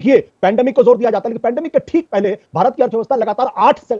देखिए पैंडेमिक को जोर दिया जाता है, लेकिन पैंडेमिक के ठीक पहले भारत की अर्थव्यवस्था लगातार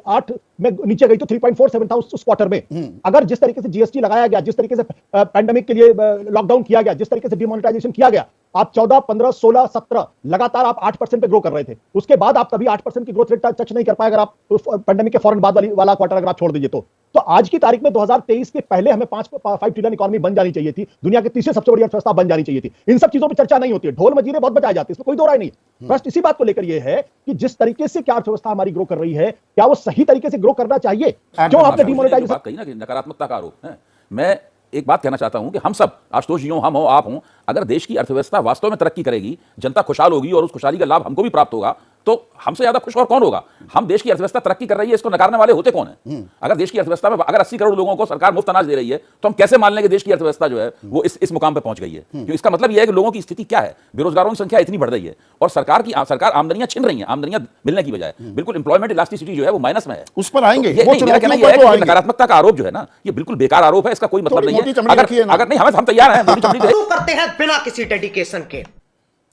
8 में नीचे गई, तो 3.47 था उस क्वार्टर में। अगर जिस तरीके से जीएसटी लगाया गया, जिस तरीके से पैंडेमिक के लिए लॉकडाउन किया गया, जिस तरीके से डिमोनेटाइजेशन किया गया, आप 14, 15, 16, 17 लगातार आप 8% पे ग्रो कर रहे थे। उसके बाद आप कभी 8% की ग्रोथ रेट टच नहीं कर पाए, अगर आप पैंडेमिक के फौरन बाद वाला क्वार्टर अगर आप छोड़ दीजिए तो आज की तारीख में 2023 के पहले हमें 5 ट्रिलियन इकोनॉमी बन जानी चाहिए थी, दुनिया की तीसरी सबसे बड़ी अर्थव्यवस्था बन जानी चाहिए थी। इन सब चीजों पर चर्चा नहीं होती है, ढोल मजीरे बहुत बजाए जाते हैं, इसमें कोई दो राय नहीं। प्रश्न इसी बात को लेकर यह है कि जिस तरीके से क्या अर्थव्यवस्था हमारी ग्रो कर रही है, क्या वो सही तरीके से ग्रो करना चाहिए? क्यों आपने डिमोनेटाइजेशन कही ना कि नकारात्मकता का आरोप है। मैं एक बात कहना चाहता हूं कि हम सब, आशुतोष जी हो, हम हो, आप हो, अगर देश की अर्थव्यवस्था वास्तव में तरक्की करेगी, जनता खुशहाल होगी और उस खुशहाली का लाभ हमको भी प्राप्त होगा, तो हमसे ज्यादा खुश और कौन होगा? हम देश की अर्थव्यवस्था तरक्की कर रही है, इसको नकारने वाले होते कौन है? अगर देश की अर्थव्यवस्था में अगर 80 करोड़ लोगों को सरकार मुफ्त अनाज दे रही है, तो हम कैसे मान लें कि देश की अर्थव्यवस्था जो है वो इस मुकाम पर पहुंच गई है? क्योंकि इसका मतलब यह है कि लोगों की स्थिति क्या है, बेरोजगारों की संख्या इतनी बढ़ रही है और सरकार आमदनियां छिन रही है, आमदनियां मिलने की बजाय बिल्कुल एम्प्लॉयमेंट इलास्टिसिटी जो है वो माइनस में है। उस पर आएंगे। नकारात्मकता का आरोप जो है ना, ये बिल्कुल बेकार आरोप है, इसका कोई मतलब नहीं है। अगर नहीं, हम तैयार हैं करते हैं बिना किसी डेडिकेशन के।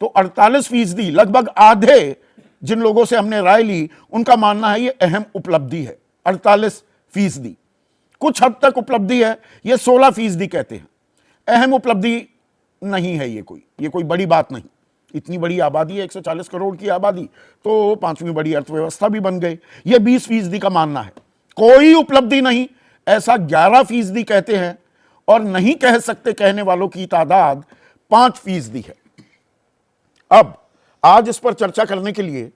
तो 48% लगभग आधे जिन लोगों से हमने राय ली, उनका मानना है ये अहम उपलब्धि है। 48% कुछ हद तक उपलब्धि है, ये 16% कहते हैं अहम उपलब्धि नहीं है। ये कोई बड़ी बात नहीं। इतनी बड़ी आबादी है, 140 करोड़ की आबादी, तो 5वीं बड़ी अर्थव्यवस्था भी बन गई। ये 20% का मानना है, कोई उपलब्धि नहीं, ऐसा 11% कहते हैं। और नहीं कह सकते कहने वालों की तादाद 5% है। अब आज इस पर चर्चा करने के लिए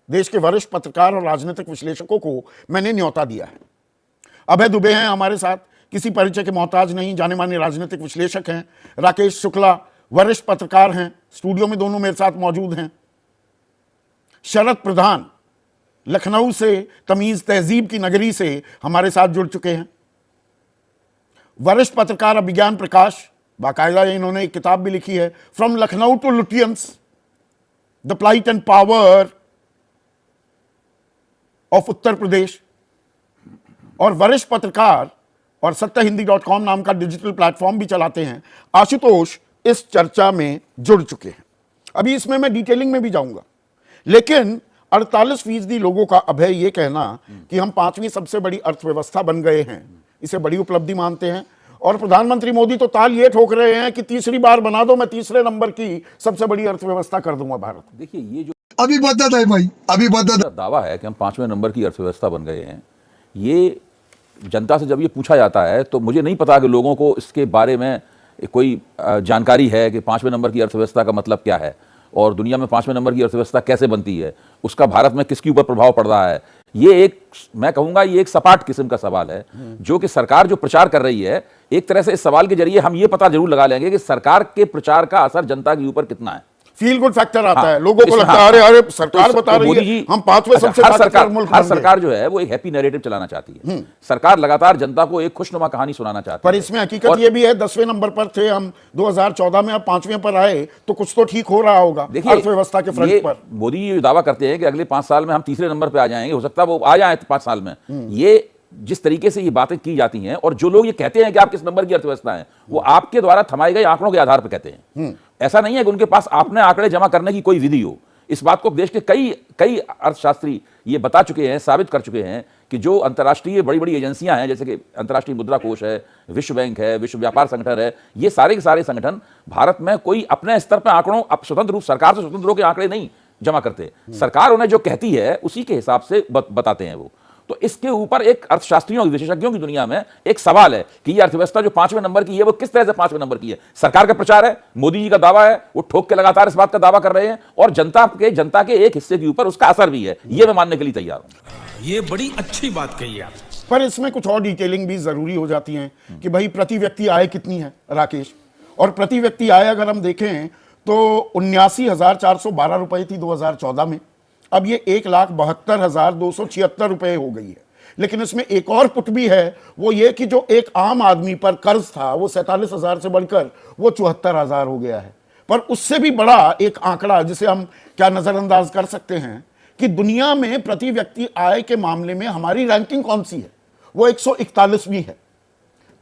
देश के वरिष्ठ पत्रकार और राजनीतिक विश्लेषकों को मैंने न्योता दिया है। अभय दुबे हैं हमारे साथ, किसी परिचय के मोहताज नहीं, जाने माने राजनीतिक विश्लेषक हैं। राकेश शुक्ला वरिष्ठ पत्रकार हैं, स्टूडियो में दोनों मेरे साथ मौजूद हैं। शरद प्रधान लखनऊ से, तमीज तहजीब की नगरी से हमारे साथ जुड़ चुके हैं। वरिष्ठ पत्रकार अभिज्ञान प्रकाश, बाकायदा इन्होंने एक किताब भी लिखी है, from Lucknow to Lutyens, the plight and power of Uttar Pradesh. और वरिष्ठ पत्रकार और सत्यहिंदी.com नाम का डिजिटल प्लेटफॉर्म भी चलाते हैं, आशुतोष इस चर्चा में जुड़ चुके हैं। अभी इसमें मैं डिटेलिंग में भी जाऊंगा, लेकिन 48% लोगों का अभय ये कहना कि हम 5वीं सबसे बड़ी अर्थव्यवस्था बन गए हैं, इसे बड़ी उपलब्धि मानते हैं। और प्रधानमंत्री मोदी तो ताल ये ठोक रहे हैं कि तीसरी बार बना दो, मैं तीसरे नंबर की सबसे बड़ी अर्थव्यवस्था कर दूंगा भारत। देखिए, ये जो अभी बदत है भाई, अभी बदत दावा है कि हम 5वें नंबर की अर्थव्यवस्था बन गए हैं, ये जनता से जब ये पूछा जाता है तो मुझे नहीं पता कि लोगों को इसके बारे में कोई जानकारी है कि 5वें नंबर की अर्थव्यवस्था का मतलब क्या है और दुनिया में 5वें नंबर की अर्थव्यवस्था कैसे बनती है, उसका भारत में किसके ऊपर प्रभाव पड़ रहा है। ये एक, मैं कहूंगा ये एक सपाट किस्म का सवाल है जो कि सरकार जो प्रचार कर रही है, एक तरह से इस सवाल के जरिए हम ये पता जरूर लगा लेंगे कि सरकार के प्रचार का असर जनता के ऊपर कितना है। फील गुड फैक्टर आता है, लोगों को लगता है अरे अरे सरकार बता रही है हम 5वें सबसे ताकतवर मुल्क बन गए। हर सरकार जो है वो एक हैप्पी नैरेटिव चलाना चाहती है। सरकार लगातार जनता को एक खुशनुमा कहानी सुनाना चाहती है। पर इसमें हकीकत ये भी है, 10वें नंबर पर थे हम 2014 में, अब 5वें पर आए तो कुछ तो ठीक हो रहा होगा अर्थव्यवस्था के फ्रंट पर। मोदी ये दावा करते हैं कि अगले 5 साल में हम तीसरे नंबर पर आ जाएंगे, हो सकता है वो आ जाए 5 साल में। ये जिस तरीके से ये बातें की जाती हैं और जो लोग ये कहते हैं कि आप किस नंबर की अर्थव्यवस्था है, वो आपके द्वारा थमाए गए आंकड़ों के आधार पर कहते हैं। ऐसा नहीं है कि उनके पास आपने आंकड़े जमा करने की कोई विधि हो। इस बात को देश के कई अर्थशास्त्री ये बता चुके हैं, साबित कर चुके हैं कि जो अंतर्राष्ट्रीय बड़ी बड़ी एजेंसियां हैं, जैसे कि अंतर्राष्ट्रीय मुद्रा कोष है, विश्व बैंक है, विश्व व्यापार संगठन है, ये सारे के सारे संगठन भारत में कोई अपने स्तर पर आंकड़ों, स्वतंत्र रूप सरकार से स्वतंत्र होकर आंकड़े नहीं जमा करते। सरकार उन्हें जो कहती है उसी के हिसाब से बताते हैं वो। तो इसके ऊपर एक अर्थशास्त्रियों, विशेषज्ञों की दुनिया में एक सवाल है कि ये अर्थव्यवस्था जो 5वें नंबर की है वो किस तरह से 5वें नंबर की है। सरकार का प्रचार है, मोदी जी का दावा है, वो ठोक के लगातार इस बात का दावा कर रहे हैं और जनता के एक हिस्से के ऊपर उसका असर भी है, ये मैं मानने के लिए तैयार हूं। ये बड़ी अच्छी बात कही आप। पर इसमें कुछ और डिटेलिंग भी जरूरी हो जाती है कि भाई प्रति व्यक्ति आय कितनी है राकेश, और प्रति व्यक्ति आय अगर हम देखें तो 79,412 रुपए थी 2014 में, अब ये 1,72,276 रुपए हो गई है। लेकिन इसमें एक और पुट भी है, वो ये कि जो एक आम आदमी पर कर्ज था वो 47,000 से बढ़कर वो 74,000 हो गया है। पर उससे भी बड़ा एक आंकड़ा जिसे हम क्या नजरअंदाज कर सकते हैं कि दुनिया में प्रति व्यक्ति आय के मामले में हमारी रैंकिंग कौन सी है, वो 141वीं है।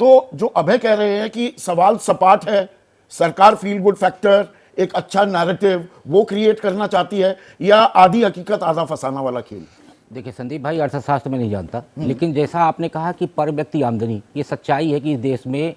तो जो अभय कह रहे हैं कि सवाल सपाट है, सरकार फील गुड फैक्टर एक अच्छा नैरेटिव वो क्रिएट करना चाहती है, या आधी हकीकत आधा फसाना वाला खेल? देखिए संदीप भाई, अर्थशास्त्र में नहीं जानता, लेकिन जैसा आपने कहा कि पर व्यक्ति आमदनी, ये सच्चाई है कि इस देश में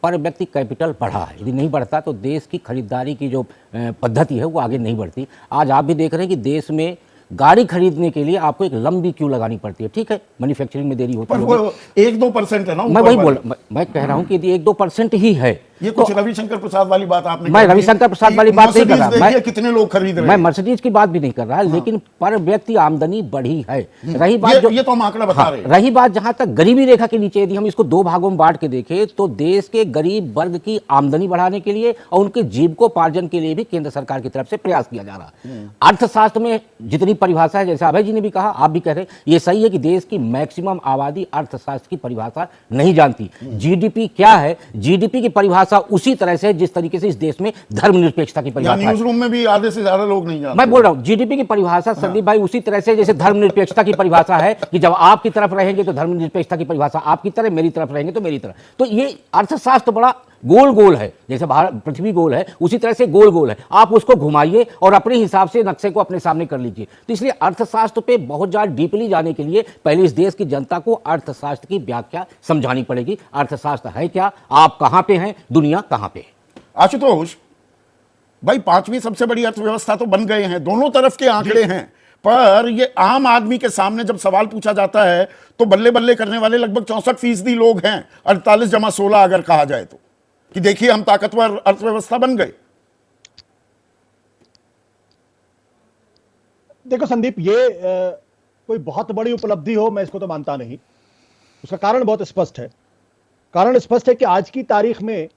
पर व्यक्ति कैपिटल बढ़ा है। यदि नहीं बढ़ता तो देश की खरीदारी की जो पद्धति है वो आगे नहीं बढ़ती। आज आप भी देख रहे हैं कि देश में गाड़ी खरीदने के लिए आपको एक लंबी क्यू लगानी पड़ती है। ठीक है, मैन्युफैक्चरिंग में देरी होती है, पर वो 1-2% है ना। मैं वही बोल, मैं कह रहा हूं कि यदि 1-2% ही है, ये कुछ रविशंकर प्रसाद वाली बात आपने, मैं रविशंकर प्रसाद वाली बात नहीं कर रहा, मैं कितने लोग खरीद रहे हैं, मैं मर्सिडीज की बात भी नहीं कर रहा, लेकिन पर व्यक्ति आमदनी बढ़ी है। रही बात ये तो हम आंकड़ा बता रहे हैं। रही बात जहां तक गरीबी रेखा के नीचे, यदि हम इसको 2 भागों में बांट के देखें तो देश के गरीब वर्ग की आमदनी बढ़ाने के लिए और उनके जीविकोपार्जन के लिए भी केंद्र सरकार की तरफ से प्रयास किया जा रहा है। अर्थशास्त्र में जितनी परिभाषा है, जैसे अभय जी ने भी कहा, आप भी कह रहे हैं, ये सही है कि देश की मैक्सिमम आबादी अर्थशास्त्र की परिभाषा नहीं जानती। जीडीपी क्या है, जीडीपी की परिभाषा उसी तरह से जिस तरीके से इस देश में धर्मनिरपेक्षता की परिभाषा है। न्यूज रूम में भी आधे से ज्यादा लोग नहीं जानते। मैं बोल रहा हूं जीडीपी की परिभाषा संदीप भाई उसी तरह से जैसे धर्मनिरपेक्षता की परिभाषा है कि जब आपकी तरफ रहेंगे तो धर्मनिरपेक्षता की परिभाषा आपकी तरह, मेरी तरफ रहेंगे तो मेरी तरफ। तो ये अर्थशास्त्र बड़ा गोल गोल है, जैसे भारत पृथ्वी गोल है उसी तरह से गोल गोल है। आप उसको घुमाइए और अपने हिसाब से नक्शे को अपने सामने कर लीजिए। तो इसलिए अर्थशास्त्र पे बहुत ज्यादा डीपली जाने के लिए पहले इस देश की जनता को अर्थशास्त्र की व्याख्या समझानी पड़ेगी। अर्थशास्त्र है क्या, आप कहां पे हैं, दुनिया कहां पे है। आशुतोष भाई, 5वीं सबसे बड़ी अर्थव्यवस्था तो बन गए हैं, दोनों तरफ के आंकड़े हैं, पर ये आम आदमी के सामने जब सवाल पूछा जाता है तो बल्ले बल्ले करने वाले लगभग 64% लोग हैं, 48 जमा 16 अगर कहा जाए तो, कि देखिए हम ताकतवर अर्थव्यवस्था बन गए। देखो संदीप, ये कोई बहुत बड़ी उपलब्धि हो मैं इसको तो मानता नहीं। उसका कारण बहुत स्पष्ट है। कारण स्पष्ट है कि आज की तारीख में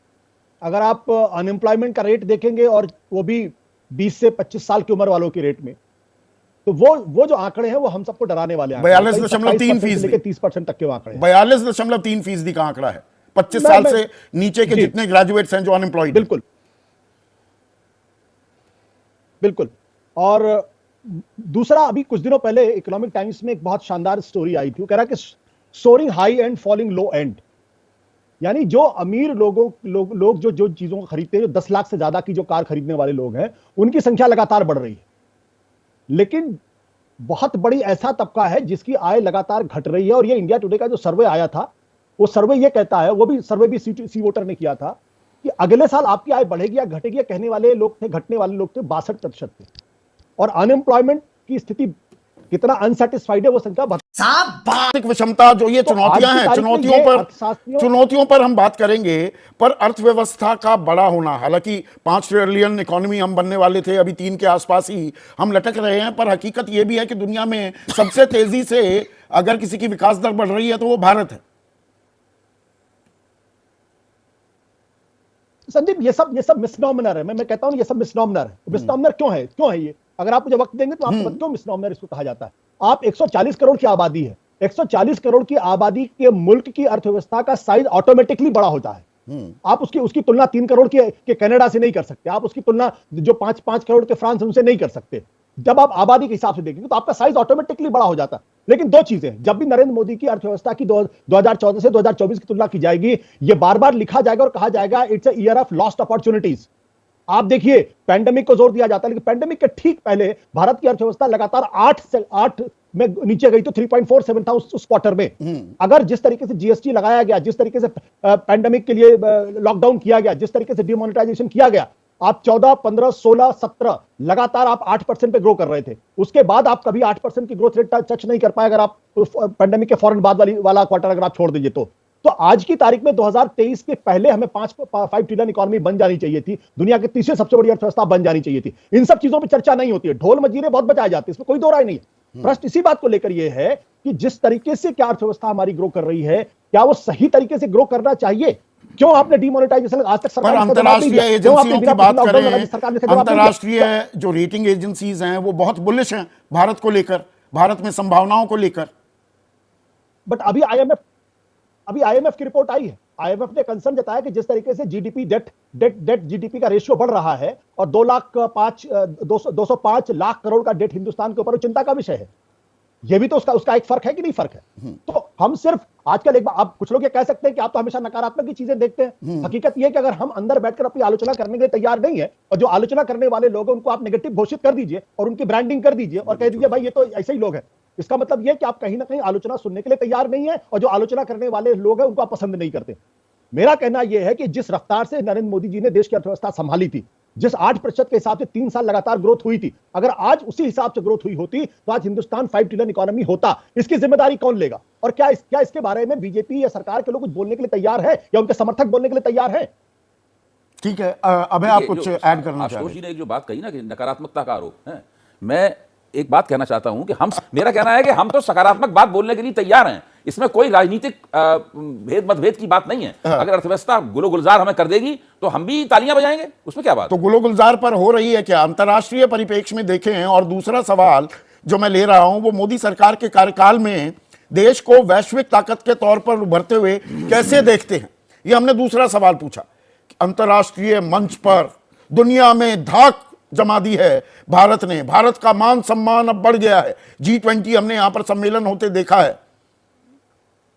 अगर आप अनएम्प्लॉयमेंट का रेट देखेंगे, और वो भी 20 से 25 साल की उम्र वालों की रेट में, तो वो जो आंकड़े हैं वो हम सबको डराने वाले हैं। 42.3% 30% तक के आंकड़े, 42.3% का आंकड़ा है 25 साल से नीचे के जितने ग्रेजुएट्स हैं जो अनएम्प्लॉयड। बिल्कुल बिल्कुल। और दूसरा, अभी कुछ दिनों पहले इकोनॉमिक टाइम्स में एक बहुत शानदार स्टोरी आई थी। वो कह रहा कि soaring high and falling low and, यानी जो अमीर लोग जो चीजों को खरीदते हैं, जो 10 लाख से ज्यादा की जो कार खरीदने वाले लोग हैं, उनकी संख्या लगातार बढ़ रही है, लेकिन बहुत बड़ी ऐसा तबका है जिसकी आय लगातार घट रही है। और ये इंडिया टुडे का जो सर्वे आया था, वो सर्वे ये कहता है, वो भी सर्वे भी सी वोटर ने किया था, कि अगले साल आपकी आय बढ़ेगी या घटेगी, कहने वाले लोग थे, घटने वाले लोग थे 62% थे। और अनएम्प्लॉयमेंट की स्थिति कितना अनसेटिस्फाइड है वो संख्या आर्थिक विषमता जो ये चुनौतियां हैं, चुनौतियों पर हम बात करेंगे। पर अर्थव्यवस्था का बड़ा होना, हालांकि 5 ट्रिलियन इकोनॉमी हम बनने वाले थे, अभी 3 के आसपास ही हम लटक रहे हैं, पर हकीकत यह भी है कि दुनिया में सबसे तेजी से अगर किसी की विकास दर बढ़ रही है तो वो भारत है। संदीप, ये सब मिसनॉमिनर है। मैं कहता हूं ये सब मिसनॉमिनर है। मिसनॉमिनर क्यों है ये? अगर आप मुझे वक्त देंगे तो आपको क्यों मिसनॉमिनर इसको कहा जाता है। आप 140 करोड़ की आबादी है, 140 करोड़ की आबादी के मुल्क की अर्थव्यवस्था का साइज ऑटोमेटिकली बड़ा होता है। आप उसकी तुलना 3 करोड़ के कनाडा से नहीं कर सकते, आप उसकी तुलना जो 5 करोड़ के फ्रांस उनसे नहीं कर सकते। जब आप आबादी के हिसाब से देखेंगे तो आपका साइज ऑटोमेटिकली बड़ा हो जाता है। लेकिन दो चीजें, जब भी नरेंद्र मोदी की अर्थव्यवस्था की 2014 से 2024 की तुलना की जाएगी, ये बार बार लिखा जाएगा और कहा जाएगा it's a year of lost opportunities. आप देखिए, पैंडेमिक को जोर दिया जाता है, लेकिन पैंडेमिक के ठीक पहले भारत की अर्थव्यवस्था लगातार 8 में नीचे गई तो 3.47 था उस क्वार्टर में। अगर जिस तरीके से जीएसटी लगाया गया, जिस तरीके से पैंडेमिक के लिए लॉकडाउन किया गया, जिस तरीके से डिमोनेटाइजेशन किया गया, आप 14, 15, 16, 17 लगातार आप 8% पे ग्रो कर रहे थे। उसके बाद आप कभी 8% की ग्रोथ रेट टच नहीं कर पाए, अगर आप पैंडेमिक के फौरन बाद वाला क्वार्टर अगर आप छोड़ दीजिए तो आज की तारीख में 2023 के पहले हमें 5 ट्रिलियन इकोनॉमी बन जानी चाहिए थी, दुनिया की तीसरी सबसे बड़ी अर्थव्यवस्था बन जानी चाहिए थी। इन सब चीजों पर चर्चा नहीं होती है, ढोल मजीरे बहुत बजाए जाते हैं, इसमें कोई दो राय नहीं है। प्रश्न इसी बात को लेकर यह है कि जिस तरीके से क्या अर्थव्यवस्था हमारी ग्रो कर रही है, क्या वो सही तरीके से ग्रो करना चाहिए? क्यों आपने डिमोनेटाइजेशन आज तक सरकार अंतरराष्ट्रीय एजेंसियों की बात करें, अंतरराष्ट्रीय जो रेटिंग एजेंसीज हैं वो बहुत बुलिश हैं भारत को लेकर, भारत में संभावनाओं को लेकर। बट अभी आईएमएफ की रिपोर्ट आई है, आईएमएफ ने कंसर्न जताया कि जिस तरीके से जीडीपी डेट जीडीपी का रेशियो बढ़ रहा है और 205 लाख करोड़ का डेट हिंदुस्तान के ऊपर, चिंता का विषय है। ये भी तो उसका उसका एक फर्क है कि नहीं फर्क है। तो हम सिर्फ आजकल एक बार आप कुछ लोग ये कह सकते हैं कि आप तो हमेशा नकारात्मक की चीजें देखते हैं। हकीकत ये है कि अगर हम अंदर बैठकर अपनी आलोचना करने के लिए तैयार नहीं है और जो आलोचना करने वाले लोग हैं उनको आप नेगेटिव घोषित कर दीजिए और उनकी ब्रांडिंग कर दीजिए और कह दीजिए भाई ये तो ऐसे ही लोग हैं, इसका मतलब ये कि आप कहीं ना कहीं आलोचना सुनने के लिए तैयार नहीं है और जो आलोचना करने वाले लोग हैं उनको आप पसंद नहीं करते। मेरा कहना यह है कि जिस रफ्तार से नरेंद्र मोदी जी ने देश की अर्थव्यवस्था संभाली थी, जिस 8% के हिसाब से 3 साल लगातार ग्रोथ हुई थी, अगर आज उसी हिसाब से ग्रोथ हुई होती तो आज हिंदुस्तान 5 ट्रिलियन इकोनॉमी होता। इसकी जिम्मेदारी कौन लेगा? और क्या इसके बारे में बीजेपी या सरकार के लोग कुछ बोलने के लिए तैयार है या उनके समर्थक बोलने के लिए तैयार है? ठीक है, अबे आप कुछ ऐड करना चाह आशुतोष जी ने एक जो बात कही ना कि नकारात्मकता का आरोप है, मैं एक बात कहना चाहता हूं कि मेरा कहना है कि हम तो सकारात्मक बात बोलने के लिए तैयार हैं, इसमें कोई राजनीतिक मतभेद की बात नहीं है। अगर अर्थव्यवस्था गुलो गुलजार हमें कर देगी तो हम भी तालियां बजाएंगे, उसमें क्या बात। तो गुलो गुलजार पर हो रही है क्या अंतर्राष्ट्रीय परिप्रेक्ष्य में देखें हैं? और दूसरा सवाल जो मैं ले रहा हूं वो मोदी सरकार के कार्यकाल में देश को वैश्विक ताकत के तौर पर उभरते हुए कैसे देखते हैं, ये हमने दूसरा सवाल पूछा। अंतर्राष्ट्रीय मंच पर दुनिया में धाक जमा दी है भारत ने, भारत का मान सम्मान अब बढ़ गया है। G20 हमने यहां पर सम्मेलन होते देखा है,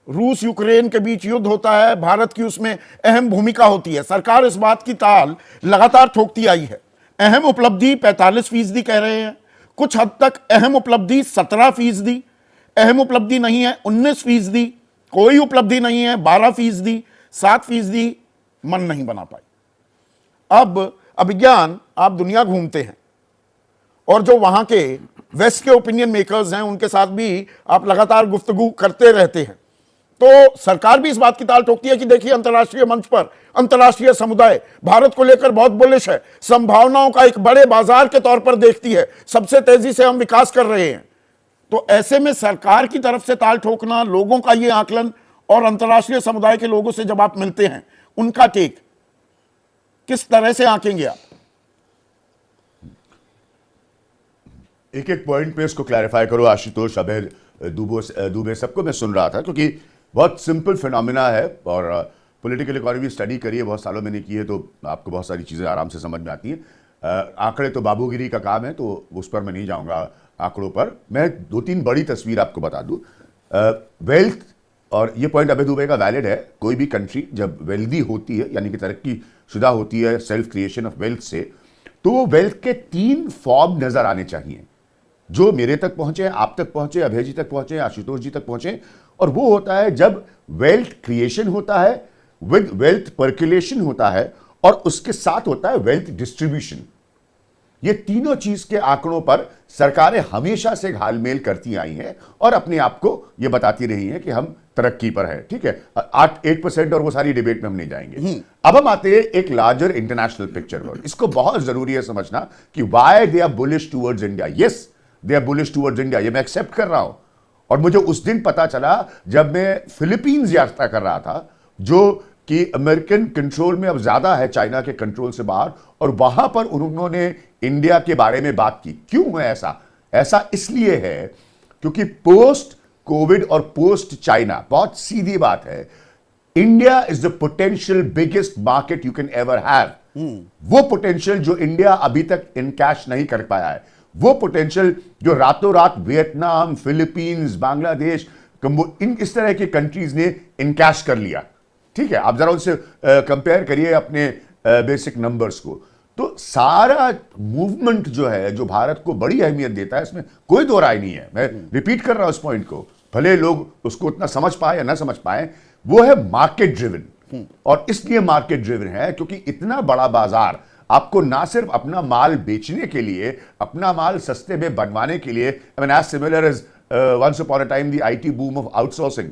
रूस यूक्रेन के बीच युद्ध होता है, भारत की उसमें अहम भूमिका होती है। सरकार इस बात की ताल लगातार ठोकती आई है। अहम उपलब्धि 45% कह रहे हैं, कुछ हद तक अहम उपलब्धि 17%, अहम उपलब्धि नहीं है 19%, कोई उपलब्धि नहीं है 12%, 7% मन नहीं बना पाई। अब अभिज्ञान आप दुनिया घूमते हैं और जो वहां के वेस्ट के ओपिनियन मेकर्स हैं उनके साथ भी आप लगातार गुफ्तगू करते रहते हैं, तो सरकार भी इस बात की ताल ठोकती है कि देखिए अंतर्राष्ट्रीय मंच पर अंतर्राष्ट्रीय समुदाय भारत को लेकर बहुत बुलिश है, संभावनाओं का एक बड़े बाजार के तौर पर देखती है, सबसे तेजी से हम विकास कर रहे हैं। तो ऐसे में सरकार की तरफ से ताल ठोकना, लोगों का ये आकलन और अंतर्राष्ट्रीय समुदाय के लोगों से जब आप मिलते हैं उनका टेक किस तरह से आंकेंगे आप? एक एक पॉइंट पे इसको क्लैरिफाई करो आशुतोष, अभय, दुबे, सबको मैं सुन रहा था क्योंकि बहुत सिंपल फिनोमिना है और पॉलिटिकल इकोनॉमी स्टडी करिए, बहुत सालों मैंने की है तो आपको बहुत सारी चीज़ें आराम से समझ में आती हैं। आंकड़े तो बाबूगिरी का काम है तो उस पर मैं नहीं जाऊंगा आंकड़ों पर। मैं 2-3 बड़ी तस्वीर आपको बता दूं। वेल्थ, और ये पॉइंट अभय दुबे का वैलिड है, कोई भी कंट्री जब वेल्दी होती है यानी कि तरक्की शुदा होती है सेल्फ क्रिएशन ऑफ वेल्थ से, तो वो वेल्थ के 3 फॉर्म नजर आने चाहिए जो मेरे तक पहुंचे, आप तक पहुंचे, अभय जी तक पहुंचे, आशुतोष जी तक पहुंचे। और वो होता है जब वेल्थ क्रिएशन होता है, विद वेल्थ पर्कुलेशन होता है और उसके साथ होता है वेल्थ डिस्ट्रीब्यूशन। ये तीनों चीज के आंकड़ों पर सरकारें हमेशा से घालमेल करती आई हैं और अपने आप को ये बताती रही हैं कि हम तरक्की पर है। ठीक है, 8% और वो सारी डिबेट में हम नहीं जाएंगे। अब हम आते हैं एक लार्जर इंटरनेशनल पिक्चर पर। इसको बहुत जरूरी है समझना कि why they are bullish towards India. Yes, they are bullish towards India, ये मैं एक्सेप्ट कर रहा हूं। और मुझे उस दिन पता चला जब मैं फिलीपींस यात्रा कर रहा था, जो कि अमेरिकन कंट्रोल में अब ज्यादा है, चाइना के कंट्रोल से बाहर, और वहां पर उन्होंने इंडिया के बारे में बात की। क्यों है ऐसा? ऐसा इसलिए है क्योंकि पोस्ट कोविड और पोस्ट चाइना, बहुत सीधी बात है, India is the potential biggest market you can ever have. वो पोटेंशियल जो इंडिया अभी तक इनकैश नहीं कर पाया है, वो पोटेंशियल जो रातों रात वियतनाम, फिलीपींस, बांग्लादेश, इन इस तरह की कंट्रीज ने इनकैश कर लिया। ठीक है, आप जरा उनसे कंपेयर करिए अपने बेसिक नंबर्स को। तो सारा मूवमेंट जो है, जो भारत को बड़ी अहमियत देता है, इसमें कोई दो राय नहीं है। मैं रिपीट कर रहा हूं इस पॉइंट को, भले लोग उसको उतना समझ पाए या ना समझ पाए, वो है मार्केट ड्रिवन। और इसलिए मार्केट ड्रिवन है क्योंकि इतना बड़ा बाजार आपको ना सिर्फ अपना माल बेचने के लिए, अपना माल सस्ते में बनवाने के लिए, I mean as similar as once upon a time the IT boom of outsourcing,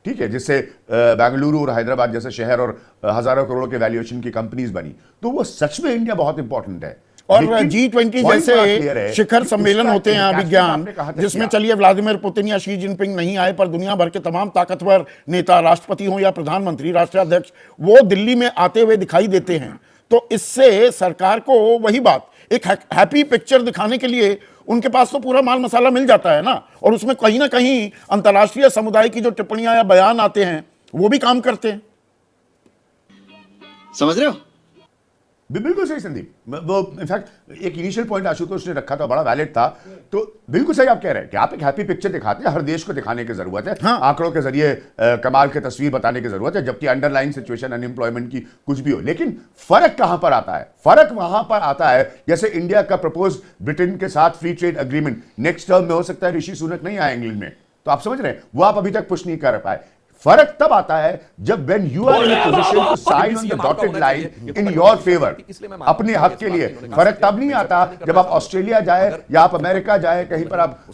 ठीक है, जिससे बेंगलुरु और हैदराबाद जैसे शहर और हजारों करोड़ों के वैल्यूएशन की कंपनीज बनी। तो वो सच में इंडिया बहुत इंपॉर्टेंट है। और G20 जैसे शिखर सम्मेलन होते हैं अभिज्ञान, जिसमें चलिए व्लादिमीर पुतिन या शी जिनपिंग नहीं आए, पर दुनिया भर के तमाम ताकतवर नेता, राष्ट्रपति हो या प्रधानमंत्री, राष्ट्राध्यक्ष, वो दिल्ली में आते हुए दिखाई देते हैं। तो इससे सरकार को वही बात, एक हैप्पी पिक्चर दिखाने के लिए उनके पास तो पूरा माल मसाला मिल जाता है ना, और उसमें कहीं ना कहीं अंतर्राष्ट्रीय समुदाय की जो टिप्पणियां या बयान आते हैं वो भी काम करते हैं। समझ रहे हो? बिल्कुल सही संदीप। वो इनफैक्ट एक इनिशियल पॉइंट आशुतोष ने रखा था, बड़ा वैलिड था। तो बिल्कुल सही आप कह रहे हैं कि आप एक हैप्पी पिक्चर दिखाते हैं, हर देश को दिखाने की जरूरत है, हाँ। आंकड़ों के जरिए कमाल की तस्वीर बताने की जरूरत है, जबकि अंडरलाइन सिचुएशन अनएम्प्लॉयमेंट की कुछ भी हो। लेकिन फर्क कहां पर आता है? फर्क वहां पर आता है जैसे इंडिया का प्रपोज ब्रिटेन के साथ free trade agreement next term में हो सकता है, ऋषि सुनक नहीं आए इंग्लैंड में, तो आप समझ रहे हैं, वो आप अभी तक पुश नहीं कर पाए। फर्क तब आता है जब when you are in a position to sign on the dotted line in your favor, अपने हक के लिए। फर्क तब नहीं आता जब आप ऑस्ट्रेलिया जाए या आप अमेरिका जाए, कहीं पर आप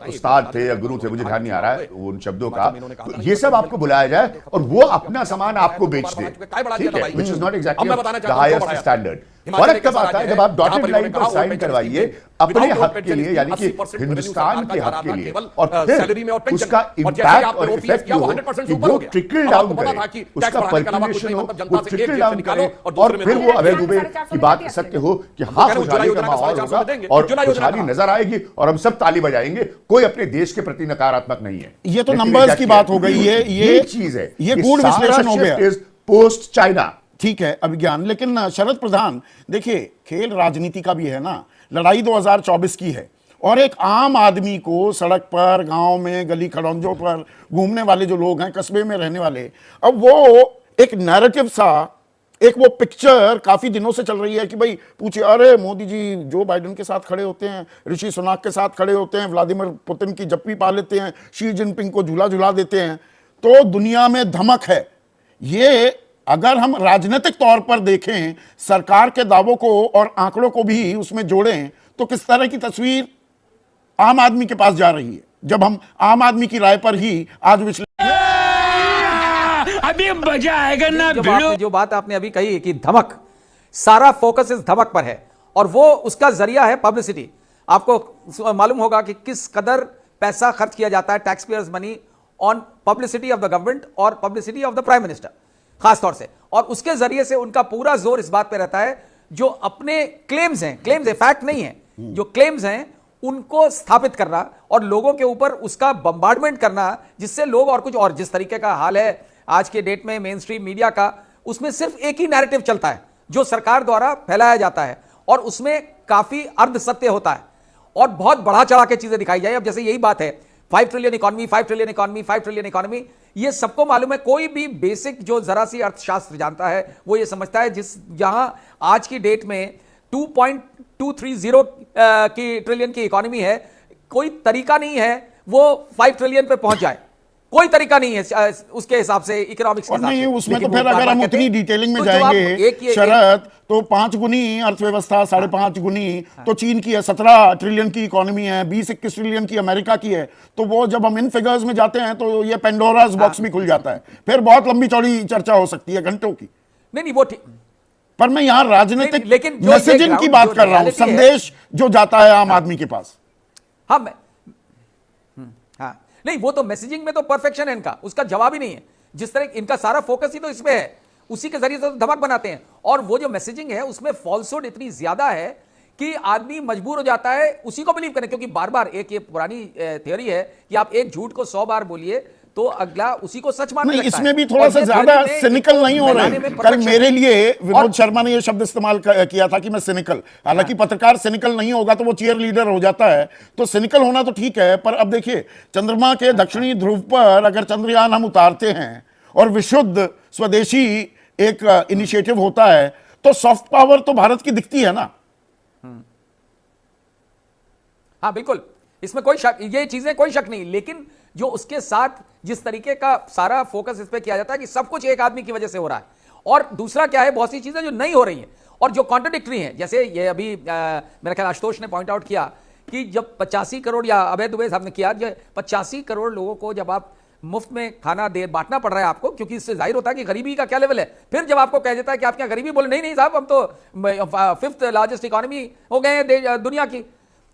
उस्ताद थे या गुरु थे, मुझे ध्यान नहीं आ रहा है उन शब्दों का, तो ये सब आपको बुलाया जाए और वो अपना सामान आपको बेच दे, ठीक है, which is not exactly the highest standard। फर्क तब आता है जब आप डॉटेड लाइन पर साइन करवाइए अपने हक के लिए, यानी कि हिंदुस्तान के हक के लिए, और फिर उसका इंपैक्ट और इफेक्ट हो कि वो ट्रिकल डाउन करे, उसका पर्क्यूलेशन हो, वो ट्रिकल डाउन करे, और फिर वो अवैध दुबे की बात सत्य हो कि हाँ खुशहाली का माहौल होगा और खुशहाली नजर आएगी और हम सब ताली बजाएंगे। कोई अपने देश के प्रति नकारात्मक नहीं है। ये तो नंबर्स की बात हो गई, ये चीज है, ये गूढ़ विश्लेषण हो गया पोस्ट चाइना, ठीक है अभिज्ञान। लेकिन शरद प्रधान देखिए, खेल राजनीति का भी है ना, लड़ाई 2024 की है, और एक आम आदमी को सड़क पर, गांव में, गली खड़ंजों पर घूमने वाले जो लोग हैं, कस्बे में रहने वाले, अब वो एक नैरेटिव सा, एक वो पिक्चर काफी दिनों से चल रही है कि भाई पूछिए, अरे मोदी जी जो बाइडेन के साथ खड़े होते हैं, ऋषि सुनाक के साथ खड़े होते हैं, व्लादिमीर पुतिन की जप्पी पा लेते हैं, शी जिनपिंग को झूला झुला देते हैं, तो दुनिया में धमक है। ये अगर हम राजनीतिक तौर पर देखें, सरकार के दावों को और आंकड़ों को भी उसमें जोड़ें, तो किस तरह की तस्वीर आम आदमी के पास जा रही है, जब हम आम आदमी की राय पर ही आज अभी मजा आएगा ना। जो बात आपने अभी कही कि धमक, सारा फोकस इस धमक पर है और वो उसका जरिया है पब्लिसिटी। आपको मालूम होगा कि किस कदर पैसा खर्च किया जाता है, tax payers money, on publicity of the government और publicity of the prime minister खासतौर से, और उसके जरिए से उनका पूरा जोर इस बात पे रहता है जो अपने क्लेम्स हैं, फैक्ट नहीं है, जो क्लेम्स हैं उनको स्थापित करना और लोगों के ऊपर उसका बम्बार्डमेंट करना, जिससे लोग और कुछ, और जिस तरीके का हाल है आज के डेट में मेन स्ट्रीम मीडिया का, उसमें सिर्फ एक ही नैरेटिव चलता है जो सरकार द्वारा फैलाया जाता है, और उसमें काफी अर्ध सत्य होता है और बहुत बढ़ा चढ़ा के चीजें दिखाई जाए। अब जैसे यही बात है 5 trillion economy, 5 trillion economy, 5 trillion economy, ये सबको मालूम है। कोई भी बेसिक जो जरा सी अर्थशास्त्र जानता है वो ये समझता है जहां आज की डेट में 2.230 की ट्रिलियन की इकोनॉमी है, कोई तरीका नहीं है वो 5 ट्रिलियन पे पहुंच जाए, कोई तरीका नहीं है उसके हिसाब से, इकोनॉमिक्स के हिसाब से। उसमें तो फिर अगर हम उतनी डिटेलिंग में जाएंगे शरद, तो 5 गुनी अर्थव्यवस्था, 5.5 गुनी तो चीन की है, 17 ट्रिलियन की इकोनॉमी है, 20-21 ट्रिलियन की अमेरिका की है। तो वो जब हम इन फिगर्स में जाते हैं तो ये पेंडोरास बॉक्स भी खुल जाता है, फिर बहुत लंबी चौड़ी चर्चा हो सकती है, घंटों की। नहीं वो ठीक, पर मैं यहां राजनीतिक लेकिन मैसेजिंग की बात कर रहा हूं, संदेश जो जाता है आम आदमी के पास। हाँ नहीं, वो तो मैसेजिंग में तो परफेक्शन है इनका, उसका जवाब ही नहीं है। जिस तरह इनका सारा फोकस ही तो इसमें है, उसी के जरिए से तो धमक बनाते हैं, और वो जो मैसेजिंग है उसमें फॉल्सहुड इतनी ज्यादा है कि आदमी मजबूर हो जाता है उसी को बिलीव करने, क्योंकि बार बार एक ये पुरानी थ्योरी है कि आप एक झूठ को 100 बार बोलिए तो अगला उसी को सच मानने लगता है। इसमें भी थोड़ा सा ज्यादा सिनिकल नहीं हो रहे हैं। कल मेरे लिए विनोद शर्मा ने यह शब्द इस्तेमाल किया था कि मैं सिनिकल, हालांकि पत्रकार सिनिकल नहीं होगा तो वो चीयर लीडर हो जाता है, तो सिनिकल होना तो ठीक है, पर अब देखिए चंद्रमा के दक्षिणी ध्रुव पर अगर चंद्रयान हम उतारते हैं और विशुद्ध स्वदेशी एक इनिशिएटिव होता है, तो सॉफ्ट पावर तो भारत की दिखती है ना। हाँ बिल्कुल, इसमें कोई शक, ये चीजें कोई शक नहीं, लेकिन जो उसके साथ जिस तरीके का सारा फोकस इस पे किया जाता है कि सब कुछ एक आदमी की वजह से हो रहा है, और दूसरा क्या है, बहुत सी चीजें जो नहीं हो रही हैं और जो कॉन्ट्रडिक्टरी हैं, जैसे ये अभी मेरा ख्याल आशुतोष ने पॉइंट आउट किया कि जब 85 करोड़ या अभय दुबे साहब ने किया, 85 करोड़ लोगों को जब आप मुफ्त में खाना बांटना पड़ रहा है आपको, क्योंकि इससे जाहिर होता है कि गरीबी का क्या लेवल है। फिर जब आपको कह देता है कि आप क्या गरीबी, बोले नहीं साहब हम तो 5th लार्जेस्ट इकोनॉमी हो गए हैं दुनिया की,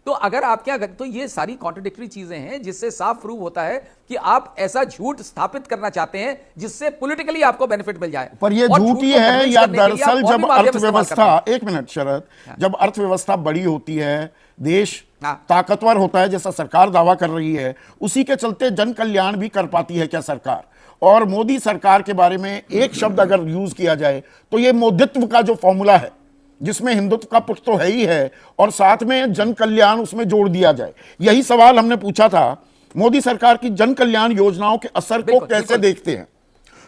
तो अगर आप क्या, तो ये सारी कॉन्ट्रडिक्टरी चीजें हैं जिससे साफ प्रूव होता है कि आप ऐसा झूठ स्थापित करना चाहते हैं जिससे पॉलिटिकली आपको बेनिफिट मिल जाए। पर ये झूठ ही है या दरअसल जब अर्थव्यवस्था, एक मिनट शरद, जब अर्थव्यवस्था बड़ी होती है, देश ताकतवर होता है जैसा सरकार दावा कर रही है, उसी के चलते जन कल्याण भी कर पाती है क्या सरकार? और मोदी सरकार के बारे में एक शब्द अगर यूज किया जाए तो ये मोदित्व का जो फॉर्मूला है, जिसमें हिंदुत्व का पुट तो है ही है और साथ में जन कल्याण उसमें जोड़ दिया जाए। यही सवाल हमने पूछा था, मोदी सरकार की जन कल्याण योजनाओं के असर को कैसे देखते हैं।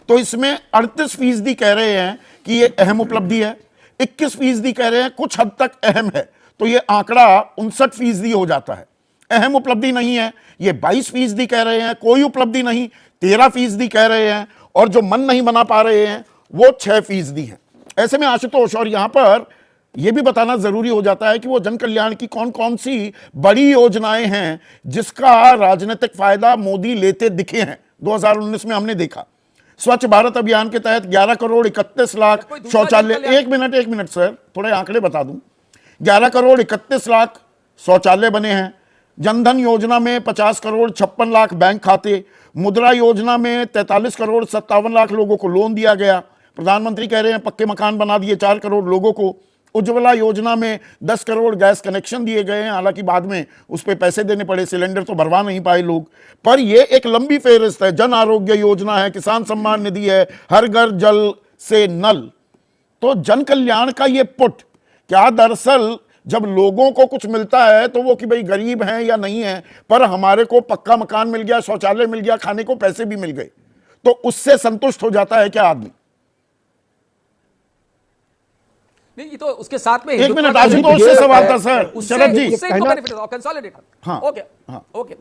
तो इसमें 38% कह रहे हैं कि ये अहम उपलब्धि है, 21% कह रहे हैं कुछ हद तक अहम है, तो ये आंकड़ा 59% हो जाता है। अहम उपलब्धि नहीं है ये 22% कह रहे हैं, कोई उपलब्धि नहीं 13% कह रहे हैं, और जो मन नहीं बना पा रहे हैं वो 6% है। ऐसे में आशुतोष, और यहां पर यह भी बताना जरूरी हो जाता है कि वो जन कल्याण की कौन कौन सी बड़ी योजनाएं हैं जिसका राजनीतिक फायदा मोदी लेते दिखे हैं। 2019 में हमने देखा स्वच्छ भारत अभियान के तहत 11 करोड़ 31 लाख शौचालय, एक मिनट सर, थोड़े आंकड़े बता दूं। 11 करोड़ 31 लाख शौचालय बने हैं। जनधन योजना में 50 करोड़ 56 लाख बैंक खाते, मुद्रा योजना में 43 करोड़ 57 लाख लोगों को लोन दिया गया। प्रधानमंत्री कह रहे हैं पक्के मकान बना दिए 4 करोड़ लोगों को। उज्ज्वला योजना में 10 करोड़ गैस कनेक्शन दिए गए हैं, हालांकि बाद में उस पर पैसे देने पड़े, सिलेंडर तो भरवा नहीं पाए लोग, पर यह एक लंबी फेहरिस्त है। जन आरोग्य योजना है, किसान सम्मान निधि है, हर घर जल से नल। तो जन कल्याण का ये पुट क्या दरअसल जब लोगों को कुछ मिलता है तो वो कि भाई गरीब हैं या नहीं है, पर हमारे को पक्का मकान मिल गया, शौचालय मिल गया, खाने को पैसे भी मिल गए, तो उससे संतुष्ट हो जाता है क्या आदमी? नहीं, ये तो उसके साथ में एक मिनट, आशुतोष से सवाल था सर, शरद जी। उससे इनको बेनिफिट है, कंसोलिडेट। हाँ, ओके हाँ, ओके।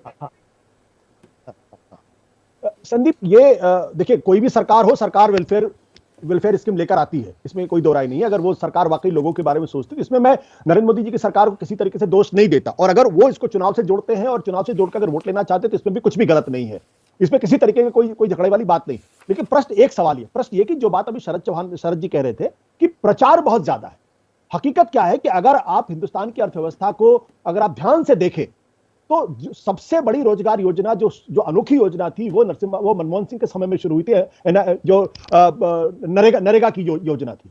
संदीप, ये देखिए, कोई भी सरकार हो, सरकार वेलफेयर स्कीम लेकर आती है, इसमें कोई दो राय नहीं है। अगर वो सरकार वाकई लोगों के बारे में सोचती है, इसमें मैं नरेंद्र मोदी जी की सरकार को किसी तरीके से दोष नहीं देता, और अगर वो इसको चुनाव से जोड़ते हैं और चुनाव से जोड़कर अगर वोट लेना चाहते हैं तो इसमें भी कुछ भी गलत नहीं है, इसमें किसी तरीके की कोई झगड़े वाली बात नहीं। लेकिन प्रश्न ये कि जो बात अभी शरद जी कह रहे थे कि प्रचार बहुत ज्यादा है। हकीकत क्या है कि अगर आप हिंदुस्तान की अर्थव्यवस्था को अगर आप ध्यान से देखें तो सबसे बड़ी रोजगार योजना जो अनोखी योजना थी वो मनमोहन सिंह के समय में शुरू हुई थी, जो नरेगा की योजना थी।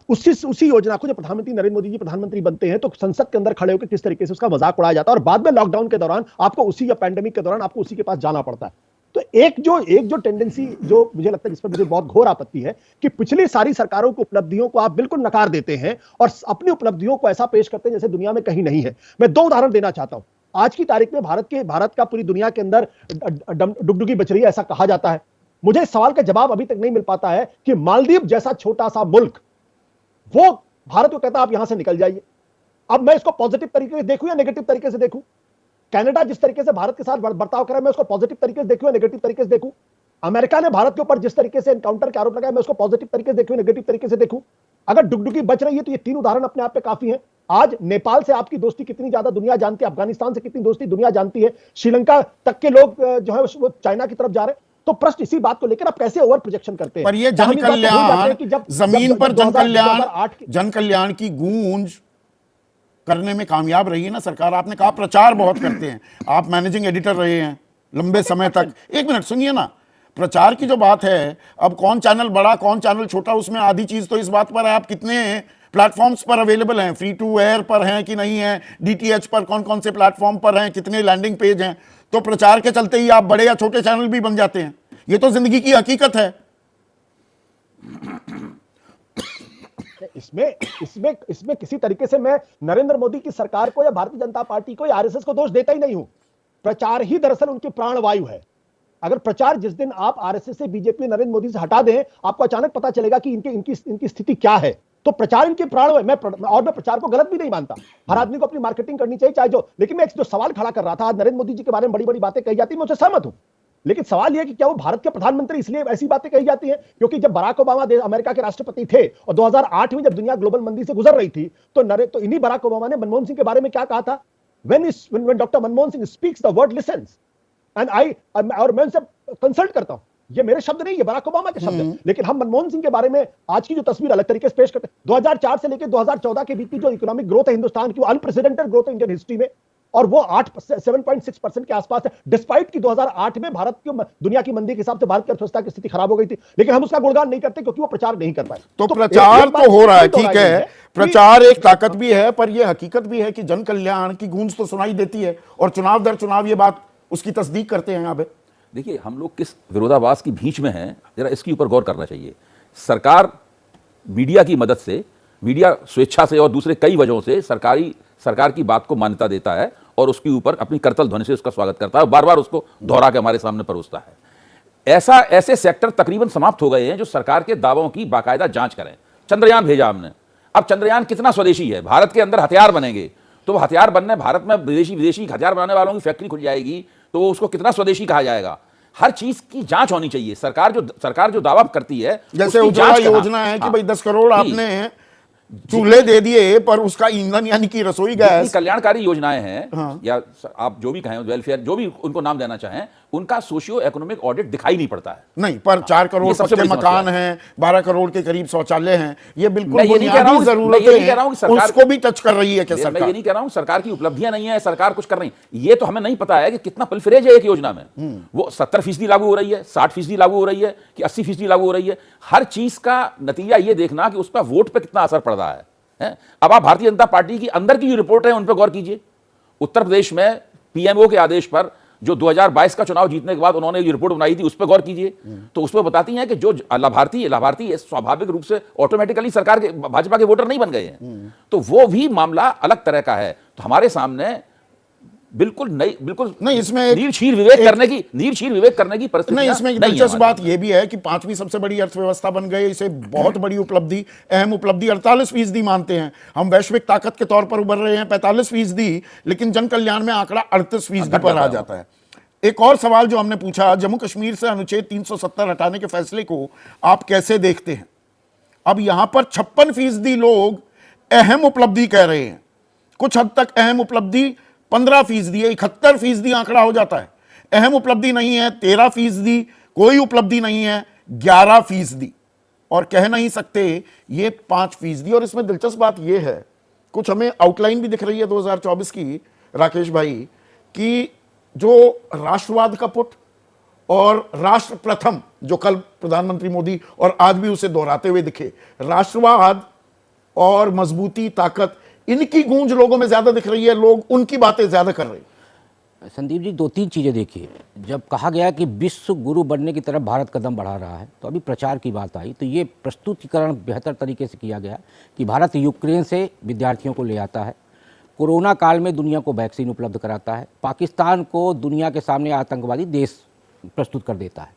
उसी योजना को जब प्रधानमंत्री नरेंद्र मोदी जी प्रधानमंत्री बनते हैं तो संसद के अंदर खड़े होकर किस तरीके से उसका मजाक उड़ाया जाता है, और बाद में लॉकडाउन के दौरान आपको उसी या पैंडेमिक के दौरान आपको उसी के पास जाना पड़ता है। तो एक जो टेंडेंसी जो मुझे लगता है, जिस पर मुझे बहुत घोर आपत्ति है कि पिछली सारी सरकारों की उपलब्धियों को आप बिल्कुल नकार देते हैं और अपनी उपलब्धियों को ऐसा पेश करते हैं जैसे दुनिया में कहीं नहीं है। मैं 2 उदाहरण देना चाहता हूं। आज की तारीख में भारत का पूरी दुनिया के अंदर डुगडुगी बच रही है, ऐसा कहा जाता है। मुझे इस सवाल का जवाब अभी तक नहीं मिल पाता है कि मालदीव जैसा छोटा सा मुल्क वो भारत को कहता है आप यहां से निकल जाइए। अब मैं इसको पॉजिटिव तरीके से देखूं या नेगेटिव तरीके से देखूं? कनाडा जिस तरीके से भारत के साथ बर्ताव कर रहा है, मैं उसको पॉजिटिव तरीके से देखूं या नेगेटिव तरीके से देखूं? अमेरिका ने भारत के ऊपर जिस तरीके से एनकाउंटर के आरोप लगाया, मैं उसको पॉजिटिव तरीके से देखूं, नेगेटिव तरीके से देखूं? अगर डुगडुगी बच रही है तो ये 3 उदाहरण अपने आप पे काफी हैं। आज नेपाल से आपकी दोस्ती कितनी ज्यादा दुनिया जानती है, अफगानिस्तान से कितनी दोस्ती दुनिया जानती है, श्रीलंका तक के लोग जो है वो चाइना की तरफ जा रहे हैं। तो प्रश्न इसी बात को लेकर आप कैसे ओवर प्रोजेक्शन करते हैं? पर ये जन कल्याण, जमीन पर जन कल्याण की गूंज करने में कामयाब रही है ना सरकार। आपने कहा प्रचार बहुत करते हैं, आप मैनेजिंग एडिटर रहे हैं लंबे समय तक। एक मिनट सुनिए ना, प्रचार की जो बात है, अब कौन चैनल बड़ा कौन चैनल छोटा, उसमें आधी चीज तो इस बात पर है आप कितने प्लेटफॉर्म्स पर अवेलेबल हैं, फ्री टू एयर पर हैं कि नहीं है, डीटीएच पर कौन कौन से प्लेटफॉर्म पर हैं, कितने लैंडिंग पेज हैं। तो प्रचार के चलते ही आप बड़े या छोटे चैनल भी बन जाते हैं, ये तो जिंदगी की हकीकत है। इसमें किसी तरीके से मैं नरेंद्र मोदी की सरकार को या भारतीय जनता पार्टी को या आरएसएस को दोष देता ही नहीं हूं। प्रचार ही दरअसल उनकी प्राणवायु है। अगर प्रचार जिस दिन आप आरएसएस से, बीजेपी, नरेंद्र मोदी से हटा दें, आपको अचानक पता चलेगा कि इनकी स्थिति क्या है। तो प्रचार इनके प्राण है। मैं प्रचार को गलत भी नहीं मानता, हर आदमी को अपनी मार्केटिंग करनी चाहिए, चाहे जो। लेकिन मैं जो सवाल खड़ा कर रहा था, आज नरेंद्र मोदी जी के बारे में बड़ी बड़ी बातें कही जाती है, मैं उससे सहमत हूं। लेकिन सवाल यह कि क्या वो भारत के प्रधानमंत्री इसलिए ऐसी बातें कही जाती हैं क्योंकि जब बराक ओबामा अमेरिका के राष्ट्रपति थे और 2008 में जब दुनिया ग्लोबल मंदी से गुजर रही थी तो इन्हीं बराक ओबामा ने मनमोहन सिंह के बारे में क्या कहा था? when doctor Manmohan Singh speaks the world lessons and और मैं उनसे कंसल्ट करता हूं। ये मेरे शब्द नहीं, ये बराक ओबामा के शब्द हैं। लेकिन हम मनमोहन सिंह के बारे में आज की जो तस्वीर अलग तरीके से पेश करते हैं। 2004 से लेकर 2014 के बीच की जो इकोनॉमिक ग्रोथ है हिंदुस्तान की, वो अनप्रेसिडेंटेड ग्रोथ है इंडियन हिस्ट्री में, और वो 7.6% के आसपास है, डिस्पाइट कि 2008 में भारत की दुनिया की मंदी के हिसाब से भारत की अर्थव्यवस्था की स्थिति खराब हो गई थी। लेकिन हम उसका गुणगान नहीं करते क्योंकि वो प्रचार नहीं कर पाए। तो प्रचार तो हो रहा है, ठीक है, प्रचार एक ताकत भी है, पर यह हकीकत भी है कि जन कल्याण की गूंज तो सुनाई देती है और चुनाव दर चुनाव ये बात उसकी तस्दीक करते हैं। यहाँ पे देखिए, हम लोग किस विरोधाभास की बीच में हैं, जरा इसके ऊपर गौर करना चाहिए। सरकार मीडिया की मदद से, मीडिया स्वेच्छा से और दूसरे कई वजहों से सरकार की बात को मान्यता देता है और उसके ऊपर अपनी करतल ध्वनि से उसका स्वागत करता है और बार बार उसको दोहरा के हमारे सामने परोसता है। ऐसे सेक्टर तकरीबन समाप्त हो गए हैं जो सरकार के दावों की बाकायदा जांच करें। चंद्रयान भेजा हमने, अब चंद्रयान कितना स्वदेशी है? भारत के अंदर हथियार बनेंगे तो वो हथियार बनने, भारत में विदेशी हथियार बनाने वालों की फैक्ट्री खुल जाएगी तो उसको कितना स्वदेशी कहा जाएगा? हर चीज की जांच होनी चाहिए। सरकार जो दावा करती है, जैसे उसकी उज्ज्वला जांच करना। योजना है कि हाँ। भाई 10 करोड़ आपने चूल्हे दे दिए पर उसका ईंधन यानी कि रसोई जितनी गैस। कल्याणकारी योजनाएं हैं, हाँ। या आप जो भी कहें, वेलफेयर, जो भी उनको नाम देना चाहें, उनका सोशियो इकोनॉमिक ऑडिट दिखाई नहीं पड़ता है। नहीं, पर 4 करोड़ ये सबसे पक्के बड़ी समस्या मकान हैं, 12 करोड़ के करीब शौचालय हैं, ये बिल्कुल मैं ये नहीं कह रहा बुनियादी हूं- मैं ये जरूरतें नहीं कह रहा हूं कि हैं, सरकार- उसको भी टच कर रही है क्या मैं ये सरकार? नहीं कह रहा हूं सरकार की उपलब्धियां नहीं है, सरकार कुछ कर रही है, ये तो हमें नहीं पता है कि कितना पलफरेज है एक योजना में। वो 70% लागू हो रही है, 60% लागू हो रही है कि 80% लागू हो रही है। हर चीज का नतीजा ये देखना कि उसका वोट पे कितना असर पड़ रहा है। अब आप भारतीय जनता पार्टी की अंदर की जो रिपोर्ट है उन पर गौर कीजिए। उत्तर प्रदेश में पीएमओ के आदेश पर जो 2022 का चुनाव जीतने के बाद उन्होंने जो रिपोर्ट बनाई थी उस पर गौर कीजिए, तो उसमें बताती हैं कि जो लाभार्थी स्वाभाविक रूप से ऑटोमेटिकली सरकार के, भाजपा के वोटर नहीं बन गए हैं, तो वो भी मामला अलग तरह का है। तो हमारे सामने बिल्कुल नहीं, इसमें एक- नीरक्षीर विवेक करने की परिस्थिति नहीं, इसमें एक दिलचस्प बात यह भी है कि 5वीं सबसे बड़ी अर्थव्यवस्था बन गए, इसे बहुत बड़ी उपलब्धि, अहम उपलब्धि 48% मानते हैं हम। वैश्विक ताकत के तौर पर उभर रहे हैं 45%, लेकिन जन कल्याण में आंकड़ा 38% पर आ जाता है। एक और सवाल जो हमने पूछा, जम्मू कश्मीर से अनुच्छेद 370 हटाने के फैसले को आप कैसे देखते हैं? अब यहां पर 56% लोग अहम उपलब्धि कह रहे हैं, कुछ हद तक अहम उपलब्धि 15% है, 71% आंकड़ा हो जाता है। अहम उपलब्धि नहीं है 13%, कोई उपलब्धि नहीं है 11%, और कह नहीं सकते ये 5%। और इसमें दिलचस्प बात यह है, कुछ हमें आउटलाइन भी दिख रही है 2024 की, राकेश भाई, कि जो राष्ट्रवाद का पुट और राष्ट्र प्रथम, जो कल प्रधानमंत्री मोदी और आज भी उसे दोहराते हुए दिखे, राष्ट्रवाद और मजबूती, ताकत, इनकी गूंज लोगों में ज्यादा दिख रही है, लोग उनकी बातें ज्यादा कर रहे हैं। संदीप जी, 2-3 चीज़ें देखिए। जब कहा गया कि विश्व गुरु बनने की तरफ भारत कदम बढ़ा रहा है, तो अभी प्रचार की बात आई, तो ये प्रस्तुतिकरण बेहतर तरीके से किया गया कि भारत यूक्रेन से विद्यार्थियों को ले आता है, कोरोना काल में दुनिया को वैक्सीन उपलब्ध कराता है, पाकिस्तान को दुनिया के सामने आतंकवादी देश प्रस्तुत कर देता है।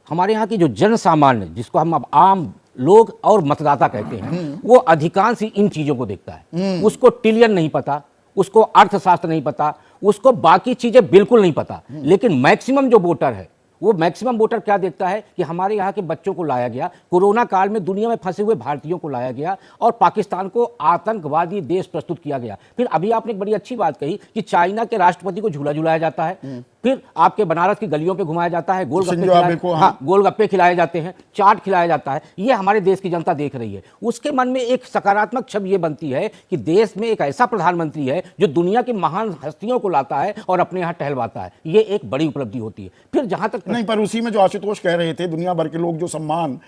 हमारे यहाँ की जो जन सामान्य, जिसको हम अब आम लोग और मतदाता कहते हैं, वो अधिकांश ही इन चीज़ों को देखता है। उसको ट्रिलियन नहीं पता, उसको अर्थशास्त्र नहीं पता, उसको बाकी चीज़ें बिल्कुल नहीं पता, लेकिन मैक्सिमम जो वोटर है, वो मैक्सिमम वोटर क्या देखता है कि हमारे यहाँ के बच्चों को लाया गया, कोरोना काल में दुनिया में फंसे हुए भारतीयों को लाया गया और पाकिस्तान को आतंकवादी देश प्रस्तुत किया गया। फिर अभी आपने एक बड़ी अच्छी बात कही कि चाइना के राष्ट्रपति को झूला झुलाया जाता है, फिर आपके बनारस की गलियों पे घुमाया जाता है, गोलगप्पे खिलाए जाते हैं, चाट खिलाया जाता है। ये हमारे देश की जनता देख रही है। उसके मन में एक सकारात्मक छवि ये बनती है कि देश में एक ऐसा प्रधानमंत्री है जो दुनिया की महान हस्तियों को लाता है और अपने यहाँ टहलवाता है। ये एक बड़ी उपलब्धि होती है। फिर जहां तक नहीं, पर उसी में जो आशुतोष कह रहे थे, दुनिया भर के लोग जो सम्मान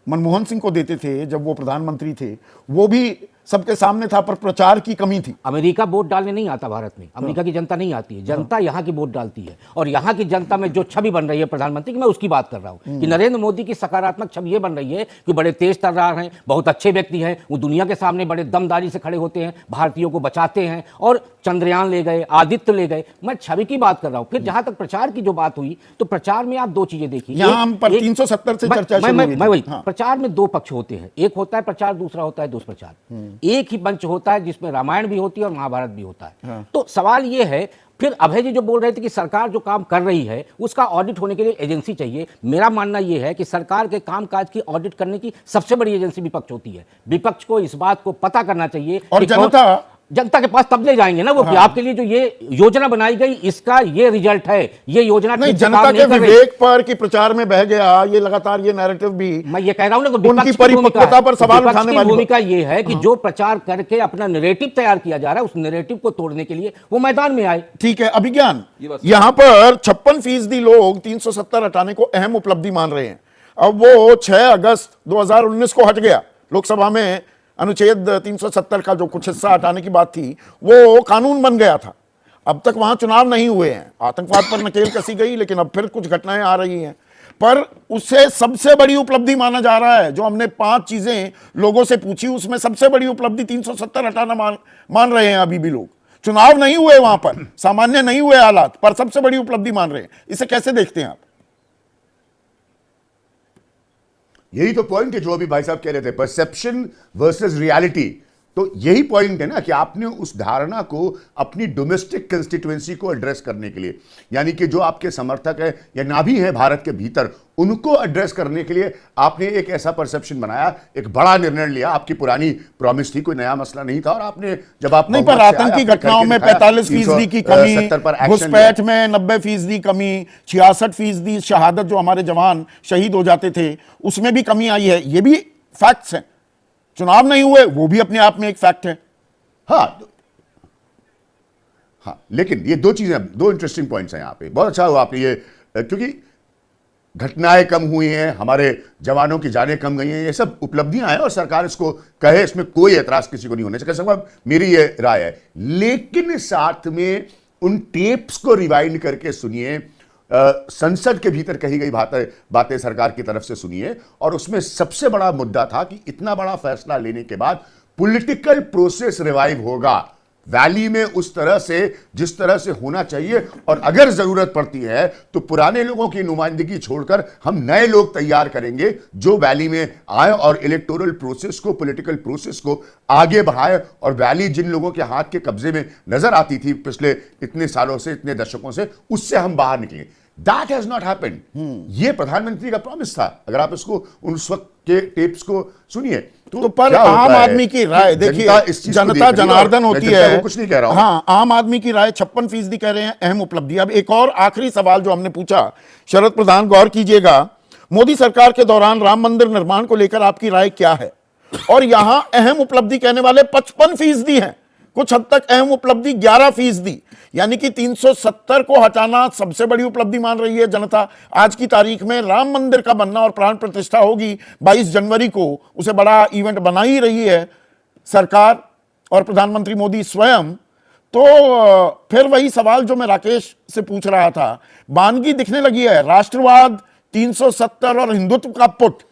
मनमोहन सिंह को देते थे जब वो प्रधानमंत्री थे, वो भी सबके सामने था, पर प्रचार की कमी थी। अमेरिका वोट डालने नहीं आता भारत में, अमेरिका की जनता नहीं आती है, जनता यहाँ की वोट डालती है। और यहाँ की जनता में जो छवि बन रही है प्रधानमंत्री की, मैं उसकी बात कर रहा हूँ कि नरेंद्र मोदी की सकारात्मक छवि ये बन रही है कि बड़े तेज तर्रार हैं, बहुत अच्छे व्यक्ति हैं, वो दुनिया के सामने बड़े दमदारी से खड़े होते हैं, भारतीयों को बचाते हैं, और चंद्रयान ले गए, आदित्य ले गए। मैं छवि की बात कर रहा हूँ। फिर जहां तक प्रचार की जो बात हुई, तो प्रचार में आप 2 चीजें देखिए। यहाँ हम पर 370 से चर्चा शुरू हुई थी। मैं वही, हाँ। प्रचार में 2 पक्ष होते हैं, एक होता है प्रचार, दूसरा होता है दुष्प्रचार। एक ही मंच होता है जिसमें रामायण भी होती है और महाभारत भी होता है। हाँ। तो सवाल ये है, फिर अभय जी जो बोल रहे थे कि सरकार जो काम कर रही है उसका ऑडिट होने के लिए एजेंसी चाहिए। मेरा मानना यह है कि सरकार के कामकाज की ऑडिट करने की सबसे बड़ी एजेंसी विपक्ष होती है। विपक्ष को इस बात को पता करना चाहिए और जनता के पास तब ले जाएंगे ना वो, कि आपके लिए जो ये योजना बनाई गई इसका ये रिजल्ट है, ये योजना नहीं, जनता के विवेक पर कि प्रचार में बह गया, ये लगातार ये नैरेटिव भी, मैं ये कह रहा हूं ना, तो उनकी परिपक्वता पर सवाल उठाने वाली भूमिका ये है कि जो प्रचार करके अपना नैरेटिव तैयार किया जा रहा है, उस नैरेटिव को तोड़ने के लिए वो मैदान में आए। ठीक है। अभिज्ञान, यहां पर 56% लोग 370 हटाने को अहम उपलब्धि मान रहे हैं। अब वो 6 अगस्त 2019 को हट गया, लोकसभा में अनुच्छेद 370 का जो कुछ हिस्सा हटाने की बात थी, वो कानून बन गया था। अब तक वहां चुनाव नहीं हुए हैं, आतंकवाद पर नकेल कसी गई, लेकिन अब फिर कुछ घटनाएं आ रही हैं। पर उसे सबसे बड़ी उपलब्धि माना जा रहा है। जो हमने 5 चीजें लोगों से पूछी, उसमें सबसे बड़ी उपलब्धि 370 हटाना मान रहे हैं अभी भी लोग। चुनाव नहीं हुए वहां पर, सामान्य नहीं हुए हालात, पर सबसे बड़ी उपलब्धि मान रहे हैं। इसे कैसे देखते हैं आप? यही तो पॉइंट है जो अभी भाई साहब कह रहे थे, परसेप्शन वर्सेस रियलिटी। तो यही पॉइंट है ना कि आपने उस धारणा को अपनी डोमेस्टिक कंस्टिट्यूएंसी को एड्रेस करने के लिए, यानी कि जो आपके समर्थक है या ना भी है भारत के भीतर, उनको एड्रेस करने के लिए आपने एक ऐसा परसेप्शन बनाया, एक बड़ा निर्णय लिया। आपकी पुरानी प्रॉमिस थी, कोई नया मसला नहीं था। और आपने जब आप नहीं, पर आतंकी घटनाओं में 45% की कमी, घुसपैठ में 90% कमी, 66% शहादत जो हमारे जवान शहीद हो जाते थे उसमें भी कमी आई है। ये भी फैक्ट्स हैं। चुनाव नहीं हुए वो भी अपने आप में एक फैक्ट है। हाँ, लेकिन ये 2 चीजें, 2 इंटरेस्टिंग पॉइंट्स हैं यहां पे। बहुत अच्छा हुआ आपने ये, क्योंकि घटनाएं कम हुई हैं, हमारे जवानों की जानें कम गई हैं, ये सब उपलब्धियां हैं और सरकार इसको कहे, इसमें कोई एतराज किसी को नहीं होना चाहिए। मेरी ये राय है। लेकिन साथ में उन टेप्स को रिवाइंड करके सुनिए, संसद के भीतर कही गई बातें सरकार की तरफ से सुनिए। और उसमें सबसे बड़ा मुद्दा था कि इतना बड़ा फैसला लेने के बाद पॉलिटिकल प्रोसेस रिवाइव होगा वैली में उस तरह से जिस तरह से होना चाहिए, और अगर जरूरत पड़ती है तो पुराने लोगों की नुमाइंदगी छोड़कर हम नए लोग तैयार करेंगे जो वैली में आए और इलेक्टोरल प्रोसेस को, पॉलिटिकल प्रोसेस को आगे बढ़ाए। और वैली जिन लोगों के हाथ के कब्जे में नजर आती थी पिछले इतने सालों से, इतने दशकों से, उससे हम बाहर निकलेंगे। That has not happened. ये प्रधानमंत्री का प्रॉमिस था। अगर आप इसको उस वक्त के टेप्स को सुनिए तो पर आम आदमी की राय देखिए, जनता जनार्दन होती है, कुछ नहीं कह रहा हूं। हाँ, आम आदमी की राय 56% कह रहे हैं अहम उपलब्धि। अब एक और आखिरी सवाल जो हमने पूछा, शरद प्रधान गौर कीजिएगा, मोदी सरकार के दौरान राम मंदिर निर्माण को लेकर आपकी राय क्या है? और यहां अहम उपलब्धि कहने वाले 55% हैं, कुछ हद तक अहम उपलब्धि 11%, यानी कि 370 को हटाना सबसे बड़ी उपलब्धि मान रही है जनता। आज की तारीख में राम मंदिर का बनना और प्राण प्रतिष्ठा होगी 22 जनवरी को, उसे बड़ा इवेंट बना ही रही है सरकार और प्रधानमंत्री मोदी स्वयं। तो फिर वही सवाल जो मैं राकेश से पूछ रहा था, बानगी दिखने लगी है, राष्ट्रवाद, 370 और हिंदुत्व का पुट,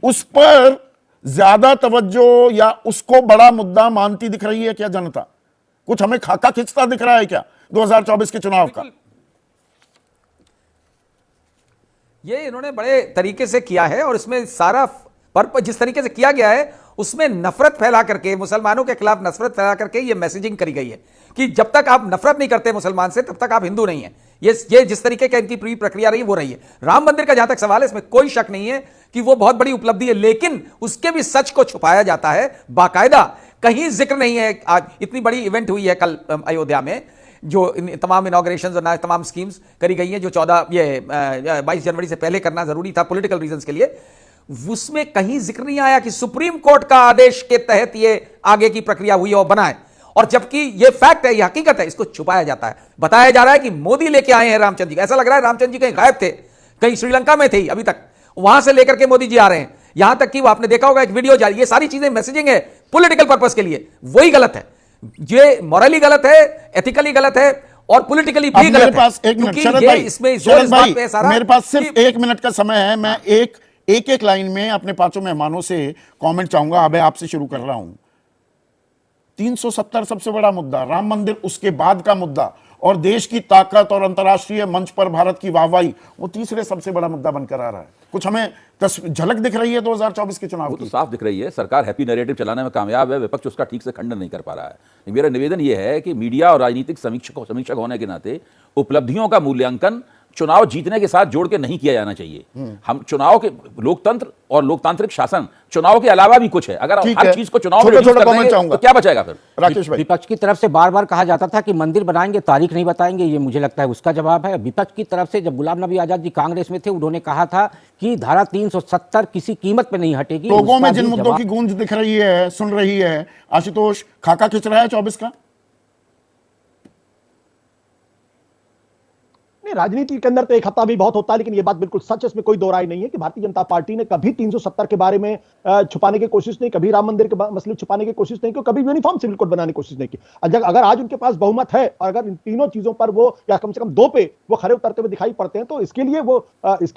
उस पर ज्यादा तवज्जो या उसको बड़ा मुद्दा मानती दिख रही है क्या जनता? कुछ हमें खाका खिंचता दिख रहा है क्या 2024 के चुनाव का? ये इन्होंने बड़े तरीके से किया है और इसमें सारा पर्पस जिस तरीके से किया गया है उसमें नफरत फैला करके, मुसलमानों के खिलाफ नफरत फैला करके ये मैसेजिंग करी गई है कि जब तक आप नफरत नहीं करते मुसलमान से तब तक आप हिंदू नहीं है। ये जिस तरीके की इनकी पूरी प्रक्रिया रही वो रही है। राम मंदिर का जहां तक सवाल है, इसमें कोई शक नहीं है कि वो बहुत बड़ी उपलब्धि है, लेकिन उसके भी सच को छुपाया जाता है बाकायदा। कहीं जिक्र नहीं है। आज इतनी बड़ी इवेंट हुई है कल अयोध्या में, जो तमाम इनॉग्रेशंस और तमाम स्कीम्स करी गई हैं जो 22 जनवरी से पहले करना जरूरी था पॉलिटिकल रीजंस के लिए, उसमें कहीं जिक्र नहीं आया कि सुप्रीम कोर्ट का आदेश के तहत ये आगे की प्रक्रिया हुई और बना है। और जबकि ये फैक्ट है, ये हकीकत है, इसको छुपाया जाता है। बताया जा रहा है कि मोदी लेके आए हैं रामचंद्र जी। ऐसा लग रहा है रामचंद्र जी कहीं गायब थे, कहीं श्रीलंका में थे अभी तक, वहां से लेकर के मोदी जी आ रहे हैं। यहां तक कि वो आपने देखा होगा एक वीडियो जारी, ये सारी चीजें मैसेजिंग है पॉलिटिकल पर्पस के लिए, वही गलत है। ये मॉरली गलत है, एथिकली गलत है और पॉलिटिकली भी गलत है। मेरे पास एक मिनट शरद भाई, मेरे पास सिर्फ 1 मिनट का समय है। मैं एक लाइन में अपने 5 मेहमानों से कमेंट चाहूंगा। अब आपसे शुरू कर रहा हूं। 370 सबसे बड़ा मुद्दा, राम मंदिर उसके बाद का मुद्दा, और देश की ताकत और अंतर्राष्ट्रीय मंच पर भारत की वाहवाही वो तीसरे सबसे बड़ा मुद्दा बनकर आ रहा है। कुछ हमें झलक दिख रही है 2024 के चुनाव वो की? तो साफ दिख रही है। सरकार हैप्पी नैरेटिव चलाने में कामयाब है, विपक्ष उसका ठीक से खंडन नहीं कर पा रहा है। मेरा निवेदन यह है कि मीडिया और राजनीतिक समीक्षक होने के नाते उपलब्धियों का मूल्यांकन चुनाव जीतने के साथ जोड़ के नहीं किया जाना चाहिए। हम चुनाव के लोकतंत्र और लोकतांत्रिक शासन चुनाव के अलावा भी कुछ है। अगर हर चीज को चुनाव में रिड्यूस कर देंगे तो क्या बचेगा फिर? राकेश भाई, विपक्ष की तरफ से बार बार कहा जाता था कि मंदिर बनाएंगे, तारीख नहीं बताएंगे, ये मुझे लगता है उसका जवाब है। विपक्ष की तरफ से जब गुलाम नबी आजाद जी कांग्रेस में थे, उन्होंने कहा था कि धारा 370 किसी कीमत पे नहीं हटेगी। लोगों में जिन मुद्दों की गूंज दिख रही है, सुन रही है, आशुतोष खाका खिंच रहा है 24 का? नहीं, राजनीति के अंदर तो एक हफ्ता भी बहुत होता है, लेकिन ये बात बिल्कुल सच है, इसमें कोई दो राय नहीं है कि भारतीय जनता पार्टी ने कभी 370 के बारे में छुपाने की कोशिश नहीं, कभी राम मंदिर के मसले छुपाने की कोशिश नहीं की, कभी यूनिफॉर्म सिविल कोड बनाने की कोशिश नहीं की। अगर आज उनके पास बहुमत है और अगर इन तीनों चीजों पर वो या कम से कम दो पे वो खरे उतरते हुए दिखाई पड़ते हैं, तो इसके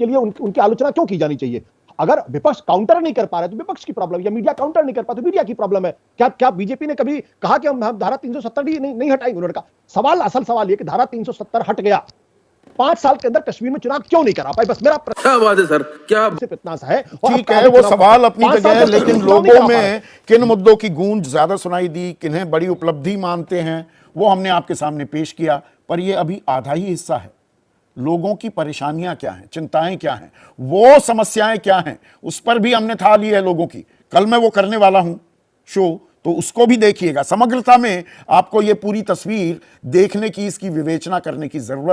लिए उनकी आलोचना क्यों की जानी चाहिए? अगर विपक्ष काउंटर नहीं कर पा रहे तो विपक्ष की प्रॉब्लम, या मीडिया काउंटर नहीं कर पा तो मीडिया की प्रॉब्लम है। क्या बीजेपी ने कभी कहा कि हम धारा 370 नहीं हटाएंगे? उन्होंने कहा। असल सवाल ये कि धारा 370 हट गया, 5 साल के अंदर कश्मीर में चुनाव क्यों नहीं करा पाए? बस मेरा क्या बात है सर, क्या सिर्फ इतना सा है। ठीक है, वो सवाल अपनी जगह है, लेकिन लोगों में किन मुद्दों की गूंज ज्यादा सुनाई दी, किन्हें बड़ी उपलब्धि मानते हैं, वो हमने आपके सामने पेश किया। पर ये अभी आधा ही हिस्सा है। लोगों की परेशानियां क्या हैं, चिंताएं क्या हैं, वो समस्याएं क्या हैं, उस पर भी हमने था ली है लोगों की। कल मैं वो करने वाला हूं शो, तो उसको भी देखिएगा। समग्रता में आपको ये पूरी तस्वीर देखने की, इसकी विवेचना करने की जरूरत